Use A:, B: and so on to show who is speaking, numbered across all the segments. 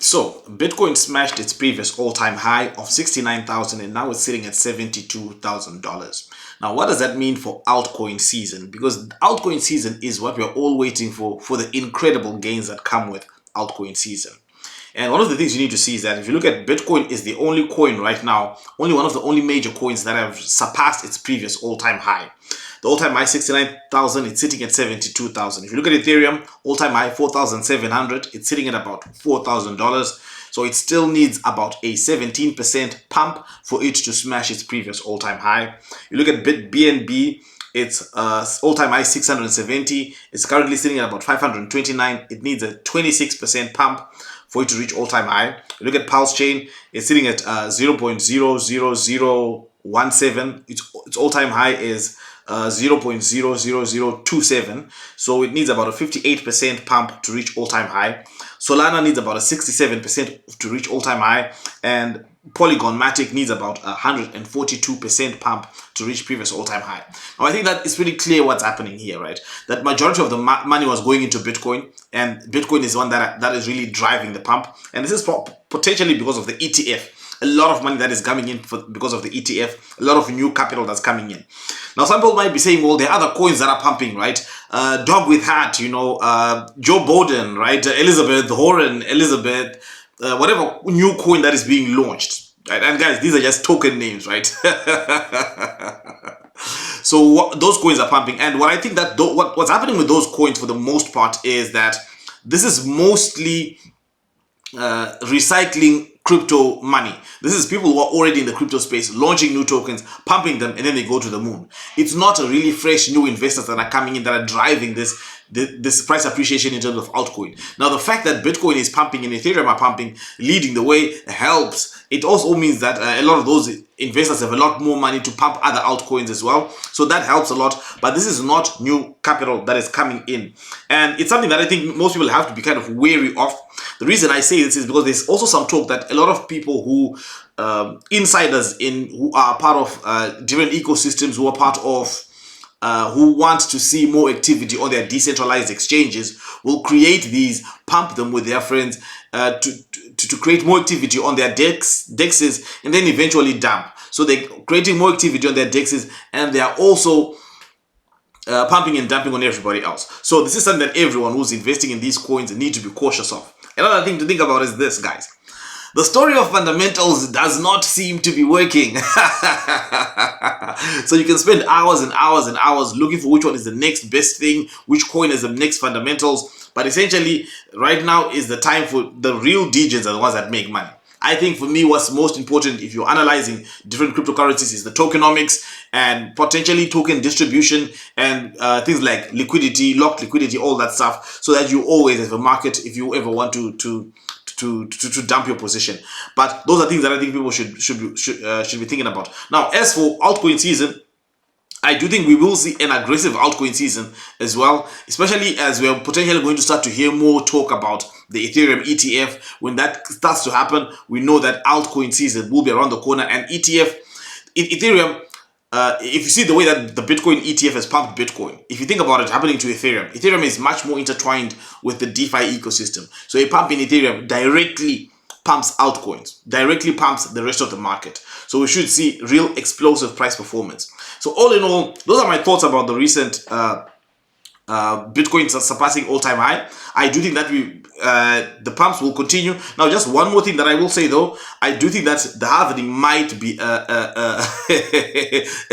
A: So Bitcoin smashed its previous all-time high of $69,000 and now it's sitting at $72,000. Now, what does that mean for altcoin season? Because altcoin season is what we're all waiting for the incredible gains that come with altcoin season. And one of the things you need to see is that if you look at Bitcoin, is the only coin right now, only one of the only major coins that have surpassed its previous all-time high. The all-time high 69,000, it's sitting at 72,000. If you look at Ethereum, all-time high 4,700, it's sitting at about $4,000. So it still needs about a 17% pump for it to smash its previous all-time high. You look at BNB, it's all-time high 670. It's currently sitting at about 529. It needs a 26% pump for it to reach all-time high. You look at Pulse Chain, it's sitting at 0.00017. Its all-time high is 0.00027. So it needs about a 58% pump to reach all-time high. Solana needs about a 67% to reach all-time high, and Polygon Matic needs about 142% pump to reach previous all-time high. Now, I think that it's pretty clear what's happening here, right? That majority of the money was going into Bitcoin, and Bitcoin is one that is really driving the pump. And this is potentially because of the ETF. A lot of money that is coming in because of the ETF, a lot of new capital that's coming in. Now, some people might be saying, well, there are other coins that are pumping, right? Dog with hat, Joe Biden, right? Elizabeth Warren, whatever new coin that is being launched, right? And guys, these are just token names, right? So those coins are pumping. And what I think that what's happening with those coins for the most part is that this is mostly recycling crypto money. This is people who are already in the crypto space, launching new tokens, pumping them, and then they go to the moon. It's not a really fresh new investors that are coming in that are driving this price appreciation in terms of altcoin. Now, the fact that Bitcoin is pumping and Ethereum are pumping, leading the way, helps. It also means that a lot of those investors have a lot more money to pump other altcoins as well. So that helps a lot. But this is not new capital that is coming in. And it's something that I think most people have to be kind of wary of. The reason I say this is because there's also some talk that a lot of people who, insiders who are part of different ecosystems, who are part of who want to see more activity on their decentralized exchanges, will create these, pump them with their friends to create more activity on their dexes, and then eventually dump. So they're creating more activity on their dexes, and they are also pumping and dumping on everybody else. So this is something that everyone who's investing in these coins need to be cautious of. Another thing to think about is this, guys. The story of fundamentals does not seem to be working. So you can spend hours and hours and hours looking for which one is the next best thing, which coin is the next fundamentals. But essentially, right now is the time for the real DJs are the ones that make money. I think for me, what's most important if you're analyzing different cryptocurrencies is the tokenomics and potentially token distribution and things like liquidity, locked liquidity, all that stuff, so that you always have a market if you ever want to dump your position. But those are things that I think people should be thinking about. Now, as for altcoin season, I do think we will see an aggressive altcoin season as well, especially as we are potentially going to start to hear more talk about the Ethereum ETF. When that starts to happen, we know that altcoin season will be around the corner. And Ethereum, if you see the way that the Bitcoin ETF has pumped Bitcoin, if you think about it happening to Ethereum is much more intertwined with the DeFi ecosystem. So a pump in Ethereum directly pumps altcoins, directly pumps the rest of the market. So we should see real explosive price performance. So all in all, those are my thoughts about the recent Bitcoin surpassing all-time high. I do think that the pumps will continue. Now, just one more thing that I will say though, I do think that the halving might be a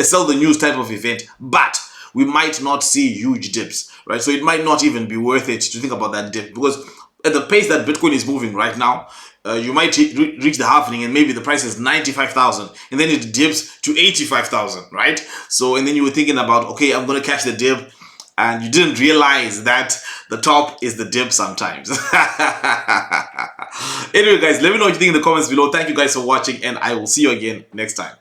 A: sell the news type of event, but we might not see huge dips, right? So it might not even be worth it to think about that dip, because at the pace that Bitcoin is moving right now, you might reach the halving and maybe the price is 95,000 and then it dips to 85,000, right? So, and then you were thinking about, okay, I'm going to catch the dip, and you didn't realize that the top is the dip sometimes. Anyway, guys, let me know what you think in the comments below. Thank you guys for watching, and I will see you again next time.